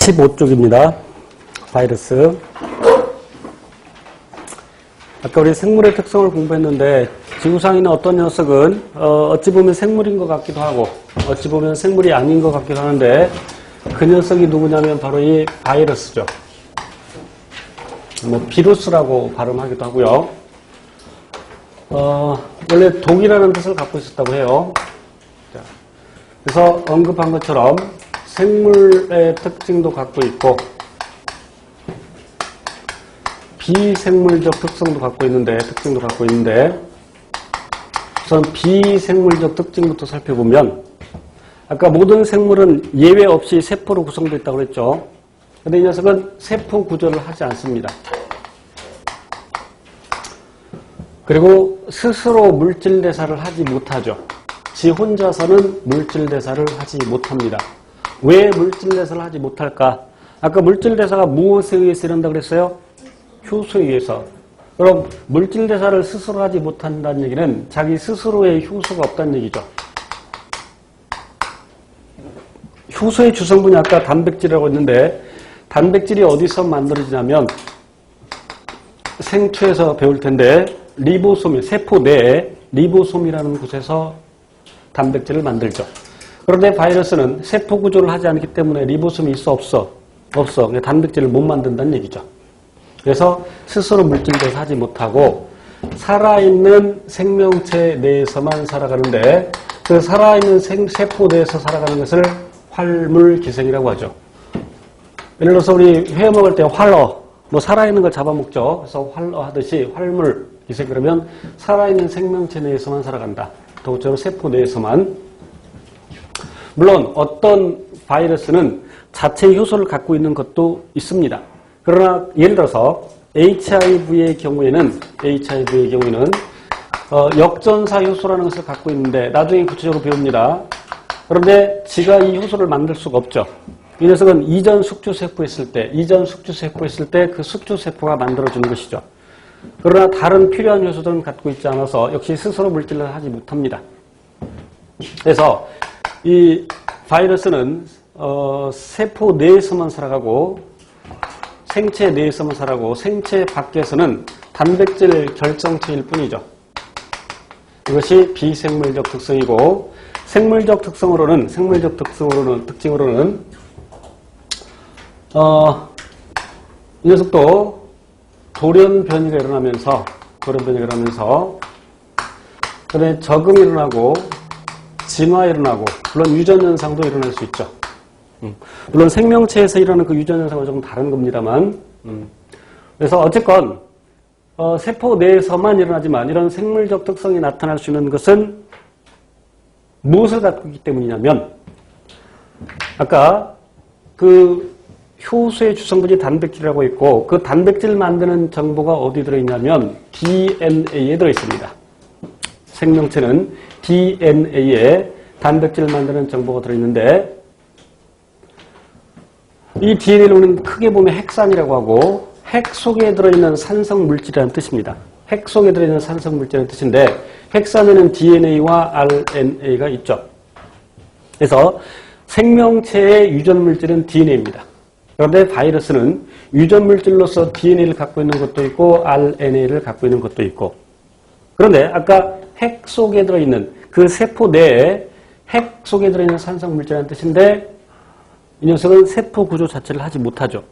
15쪽입니다. 바이러스. 아까 우리 생물의 특성을 공부했는데 지구상에 있는 어떤 녀석은 어찌 보면 생물인 것 같기도 하고 어찌 보면 생물이 아닌 것 같기도 하는데 그 녀석이 누구냐면 바로 이 바이러스죠. 뭐 비루스라고 발음하기도 하고요. 원래 독이라는 뜻을 갖고 있었다고 해요. 자, 그래서 언급한 것처럼 생물의 특징도 갖고 있고 비생물적 특성도 갖고 있는데 우선 비생물적 특징부터 살펴보면 아까 모든 생물은 예외 없이 세포로 구성되어 있다고 그랬죠. 근데 이 녀석은 세포 구조를 하지 않습니다. 그리고 스스로 물질 대사를 하지 못하죠. 지 혼자서는 물질 대사를 하지 못합니다. 왜 물질 대사를 하지 못할까? 아까 물질 대사가 무엇에 의해서 이런다고 그랬어요? 효소에 의해서. 그럼 물질 대사를 스스로 하지 못한다는 얘기는 자기 스스로의 효소가 없다는 얘기죠. 효소의 주성분이 아까 단백질이라고 했는데 단백질이 어디서 만들어지냐면 생초에서 배울 텐데 리보솜이 세포 내에 리보솜이라는 곳에서 단백질을 만들죠. 그런데 바이러스는 세포 구조를 하지 않기 때문에 리보솜이 있어 없어? 없어. 단백질을 못 만든다는 얘기죠. 그래서 스스로 물질대사 하지 못하고 살아있는 생명체 내에서만 살아가는데 그 살아있는 세포 내에서 살아가는 것을 활물기생이라고 하죠. 예를 들어서 우리 회 먹을 때 활어, 뭐 살아있는 걸 잡아먹죠. 그래서 활어 하듯이 활물기생 그러면 살아있는 생명체 내에서만 살아간다. 더욱처럼 세포 내에서만. 물론 어떤 바이러스는 자체 효소를 갖고 있는 것도 있습니다. 그러나 예를 들어서 HIV의 경우에는 역전사 효소라는 것을 갖고 있는데 나중에 구체적으로 배웁니다. 그런데 지가 이 효소를 만들 수가 없죠. 이 녀석은 이전 숙주세포 있을 때 그 숙주세포가 만들어주는 것이죠. 그러나 다른 필요한 효소들은 갖고 있지 않아서 역시 스스로 물질을 하지 못합니다. 그래서 이 바이러스는 세포 내에서만 살아가고 생체 내에서만 살아가고 생체 밖에서는 단백질 결정체일 뿐이죠. 이것이 비생물적 특성이고 생물적 특징으로는 이 녀석도 돌연 변이가 일어나면서 그다음에 적응이 일어나고 진화 일어나고 물론 유전 현상도 일어날 수 있죠. 물론 생명체에서 일어나는 그 유전 현상은 조금 다른 겁니다만 그래서 어쨌건 세포 내에서만 일어나지만 이런 생물적 특성이 나타날 수 있는 것은 무엇을 갖고 있기 때문이냐면 아까 그 효소의 주성분이 단백질이라고 있고 그 단백질을 만드는 정보가 어디 들어있냐면 DNA에 들어있습니다. 생명체는 DNA에 단백질을 만드는 정보가 들어있는데 이 DNA를 우리는 크게 보면 핵산이라고 하고 핵 속에 들어있는 산성물질이라는 뜻입니다. 핵 속에 들어있는 산성물질이라는 뜻인데 핵산에는 DNA와 RNA가 있죠. 그래서 생명체의 유전물질은 DNA입니다. 그런데 바이러스는 유전물질로서 DNA를 갖고 있는 것도 있고 RNA를 갖고 있는 것도 있고 그런데 아까 핵 속에 들어있는 그 세포 내에 핵 속에 들어있는 산성물질이라는 뜻인데 이 녀석은 세포 구조 자체를 하지 못하죠.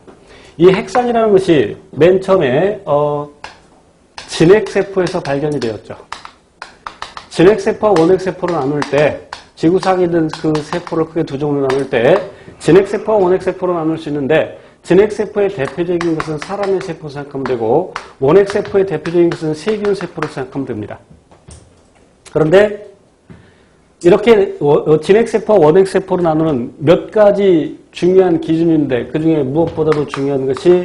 이 핵산이라는 것이 맨 처음에 진핵세포에서 발견이 되었죠. 진핵세포와 원핵세포를 나눌 때 지구상에 있는 그 세포를 크게 두 종류로 나눌 때 진핵세포와 원핵세포로 나눌 수 있는데 진핵세포의 대표적인 것은 사람의 세포로 생각하면 되고 원핵세포의 대표적인 것은 세균세포로 생각하면 됩니다. 그런데 이렇게 진핵세포와 원핵세포로 나누는 몇 가지 중요한 기준인데 그 중에 무엇보다도 중요한 것이